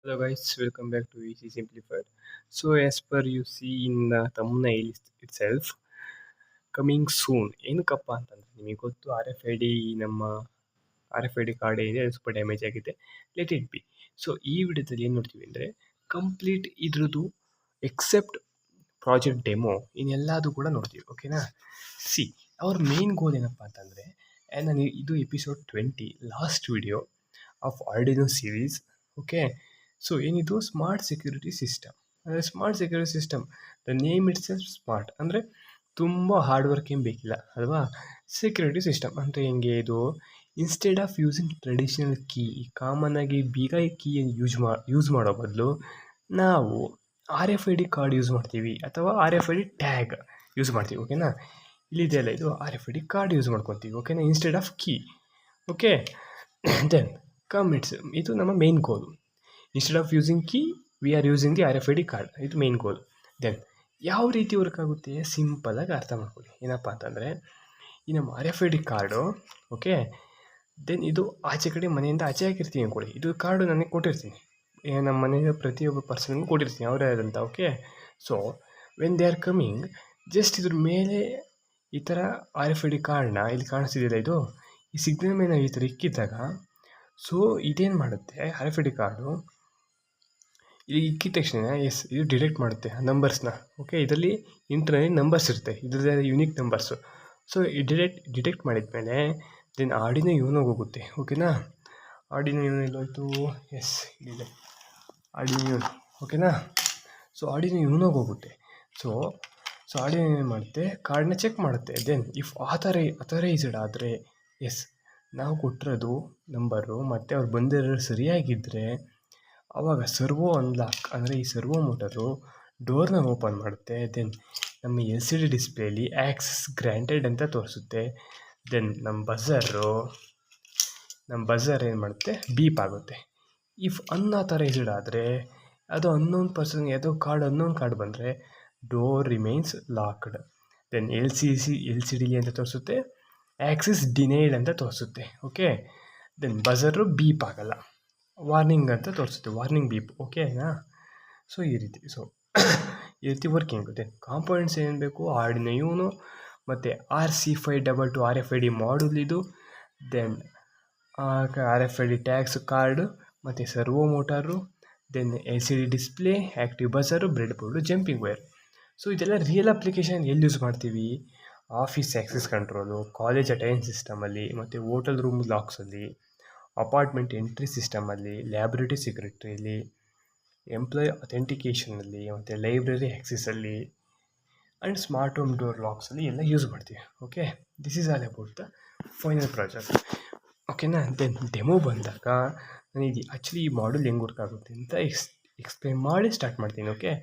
Hello guys, welcome back to Easy Simplified. So as per you see in the thumbnail itself, coming soon ಏನಕ್ಕಪ್ಪ ಅಂತಂದ್ರೆ ನಿಮಗೆ ಗೊತ್ತು RFID ನಮ್ಮ RFID card ಏನಿದೆ ಅದು ಸ್ವಲ್ಪ ಡ್ಯಾಮೇಜ್ ಆಗಿದೆ. Let it be. ಸೊ ಈ ವಿಡಿಯೋದಲ್ಲಿ ಏನು ನೋಡ್ತೀವಿ ಅಂದರೆ ಕಂಪ್ಲೀಟ್ ಇದ್ರದ್ದು ಎಕ್ಸೆಪ್ಟ್ ಪ್ರಾಜೆಕ್ಟ್ ಡೆಮೋ ಇನ್ನೆಲ್ಲದು ಕೂಡ ನೋಡ್ತೀವಿ. ಓಕೆನಾ? ಸಿ ಅವ್ರ ಮೇನ್ ಗೋಲ್ ಏನಪ್ಪ ಅಂತಂದರೆ ನಾನು ಇದು episode 20 last video of Arduino series. Okay, so ಏನಿದು ಸ್ಮಾರ್ಟ್ ಸೆಕ್ಯೂರಿಟಿ ಸಿಸ್ಟಮ್. ಅಂದರೆ smart security system, the name it's smart ಅಂದರೆ ತುಂಬ ಹಾರ್ಡ್ ವರ್ಕ್ ಏನು ಬೇಕಿಲ್ಲ ಅಲ್ವಾ. ಸೆಕ್ಯೂರಿಟಿ ಸಿಸ್ಟಮ್ ಅಂದರೆ ಹೆಂಗೆ ಇದು, instead of using traditional key, common ಆಗಿ ಬೀಗ ಕೀಯನ್ನು ಯೂಸ್ ಮಾಡೋ ಬದಲು ನಾವು RFID ಕಾರ್ಡ್ ಯೂಸ್ ಮಾಡ್ತೀವಿ ಅಥವಾ RFID ಟ್ಯಾಗ್ ಯೂಸ್ ಮಾಡ್ತೀವಿ. ಓಕೆನಾ? ಇಲ್ಲಿದೆಯಲ್ಲ ಇದು RFID ಕಾರ್ಡ್ ಯೂಸ್ ಮಾಡ್ಕೊತೀವಿ. ಓಕೆನಾ? Instead of key. Okay, then ಇದು ನಮ್ಮ main goal. Instead of using key we are using the RFID card. ಇದು ಮೇನ್ ಗೋಲ್. ದೆನ್ ಯಾವ ರೀತಿ ವರ್ಕ್ ಆಗುತ್ತೆ ಸಿಂಪಲಾಗಿ ಅರ್ಥ ಮಾಡ್ಕೊಳ್ಳಿ. ಏನಪ್ಪ ಅಂತಂದರೆ ಈ ನಮ್ಮ RFID ಕಾರ್ಡು, ಓಕೆ, ದೆನ್ ಇದು ಆಚೆ ಕಡೆ ಮನೆಯಿಂದ ಆಚೆ ಹಾಕಿರ್ತೀನಿ ಅಂದ್ಕೊಳ್ಳಿ. ಇದು ಕಾರ್ಡು ನನಗೆ ಕೊಟ್ಟಿರ್ತೀನಿ, ನಮ್ಮ ಮನೆಯ ಪ್ರತಿಯೊಬ್ಬ ಪರ್ಸನ್ಗೂ ಕೊಟ್ಟಿರ್ತೀನಿ ಅವರೇ ಆದಂಥ. Okay, so when they are coming, just ಇದ್ರ ಮೇಲೆ ಈ ಥರ RFID ಕಾರ್ಡ್ನ ಇಲ್ಲಿ ಕಾಣಿಸ್ತಿದ್ದಿಲ್ಲ, ಇದು ಈ ಸಿಗ್ನಲ್ ಮೇಲೆ ನಾವು ಈ ಥರ ಇಕ್ಕಿದ್ದಾಗ ಸೊ ಇದೇನು ಮಾಡುತ್ತೆ RFID ಕಾರ್ಡು, ಇಲ್ಲಿ ಇಕ್ಕಿದ ತಕ್ಷಣ ಇದು ಡಿಟೆಕ್ಟ್ ಮಾಡುತ್ತೆ ನಂಬರ್ಸ್ನ. ಓಕೆ, ಇದರಲ್ಲಿ ಇಂಟರ್ನಲ್ಲಿ ನಂಬರ್ಸ್ ಇರುತ್ತೆ, ಇದರದ್ದು ಯುನಿಕ್ ನಂಬರ್ಸು. ಸೊ ಈ ಡಿಟೆಕ್ಟ್ ಮಾಡಿದ್ಮೇಲೆ ದೆನ್ ಆರ್ಡಿನೋ ಯೂನೋಗೆ ಹೋಗುತ್ತೆ. ಓಕೆನಾ? ಆರ್ಡಿನೋ ಯೂನೋ ಎಲ್ಲೋಯ್ತು? ಎಸ್, ಇದೆ ಆರ್ಡಿನೋ ಯೂನೋ. ಓಕೆನಾ? ಸೊ ಆರ್ಡಿನೋ ಯೂನೋಗೆ ಹೋಗುತ್ತೆ. ಸೊ ಆರ್ಡಿನೋ ಏನು ಮಾಡುತ್ತೆ, ಕಾರ್ಡ್ನ ಚೆಕ್ ಮಾಡುತ್ತೆ. ದೆನ್ ಇಫ್ ಅಥರೈಸ್ಡ್ ಆದರೆ, ಎಸ್ ನಾವು ಕೊಟ್ಟಿರೋದು ನಂಬರು ಮತ್ತು ಅವ್ರು ಬಂದಿರೋದು ಸರಿಯಾಗಿದ್ದರೆ ಆವಾಗ ಸರ್ವೋ ಅನ್ಲಾಕ್ ಅಂದರೆ ಈ ಸರ್ವೋ ಮೋಟರು ಡೋರ್ನ ಓಪನ್ ಮಾಡುತ್ತೆ. ದೆನ್ ನಮ್ಮ LCD ಡಿಸ್ಪ್ಲೇಲಿ ಆ್ಯಕ್ಸಸ್ ಗ್ರ್ಯಾಂಟೆಡ್ ಅಂತ ತೋರಿಸುತ್ತೆ. ದೆನ್ ನಮ್ಮ ಬಜರ್ ಏನು ಮಾಡುತ್ತೆ, ಬೀಪ್ ಆಗುತ್ತೆ. ಇಫ್ ಅನ್ಆಥರೈಸ್ಡ್ ಆದರೆ, ಅದು ಅನ್ನೋನ್ ಪರ್ಸನ್ ಯಾವುದೋ ಅನ್ನೋನ್ ಕಾರ್ಡ್ ಬಂದರೆ door remains locked. Then LCD ಅಂತ ತೋರಿಸುತ್ತೆ, ಆ್ಯಕ್ಸಸ್ ಡಿನೈಡ್ ಅಂತ ತೋರಿಸುತ್ತೆ. ಓಕೆ, ದೆನ್ ಬಜರು ಬೀಪ್ ಆಗಲ್ಲ, ವಾರ್ನಿಂಗ್ ಅಂತ ತೋರಿಸುತ್ತೆ, ವಾರ್ನಿಂಗ್ ಬೀಪ್. ಓಕೆನಾ? ಸೊ ಈ ರೀತಿ ವರ್ಕಿಂಗ್ ಆಗುತ್ತೆ. ಕಾಂಪೋನೆಂಟ್ಸ್ ಏನು ಬೇಕು, ಆರ್ಡಿನೋ ಯೂನೋ ಮತ್ತು RC522 RFID ಮಾಡ್ಯೂಲ್ ಇದು. ದೆನ್ RFID ಟ್ಯಾಗ್ಸ್ ಕಾರ್ಡು ಮತ್ತು servo motor, then LCD display, active buzzer, bread board, jumping wire. So ಇದೆಲ್ಲ ರಿಯಲ್ ಅಪ್ಲಿಕೇಶನ್ ಎಲ್ಲಿ ಯೂಸ್ ಮಾಡ್ತೀವಿ, office access control, college attendance ಸಿಸ್ಟಮಲ್ಲಿ, ಮತ್ತು ಹೋಟೆಲ್ ರೂಮ್ ಲಾಕ್ಸಲ್ಲಿ, apartment entry ಸಿಸ್ಟಮಲ್ಲಿ, laboratory ಸೆಕ್ಯೂರಿಟಿಯಲ್ಲಿ, ಎಂಪ್ಲಾಯ್ ಅಥೆಂಟಿಕೇಷನಲ್ಲಿ, ಮತ್ತು ಲೈಬ್ರರಿ ಆ್ಯಕ್ಸೆಸಲ್ಲಿ ಆ್ಯಂಡ್ ಸ್ಮಾರ್ಟ್ ಹೋಮ್ ಡೋರ್ ಲಾಕ್ಸಲ್ಲಿ ಎಲ್ಲ ಯೂಸ್ ಮಾಡ್ತೀವಿ. Okay, this is all about the final project. ಓಕೆನಾ? ದೆನ್ ಡೆಮೋ ಬಂದಾಗ ನಾನು ಇದು ಆ್ಯಕ್ಚುಲಿ ಈ ಮಾಡಲ್ ಹೆಂಗೆ ವರ್ಕ್ ಆಗುತ್ತೆ ಅಂತ ಎಕ್ಸ್ಪ್ಲೇನ್ ಮಾಡಿ ಸ್ಟಾರ್ಟ್ ಮಾಡ್ತೀನಿ. ಓಕೆ,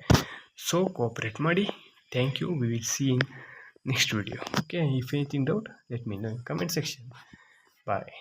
ಸೊ ಕೋಆಪ್ರೇಟ್ ಮಾಡಿ. Thank you. We will see in next video. Okay, if anything doubt let me know in comment section. Bye.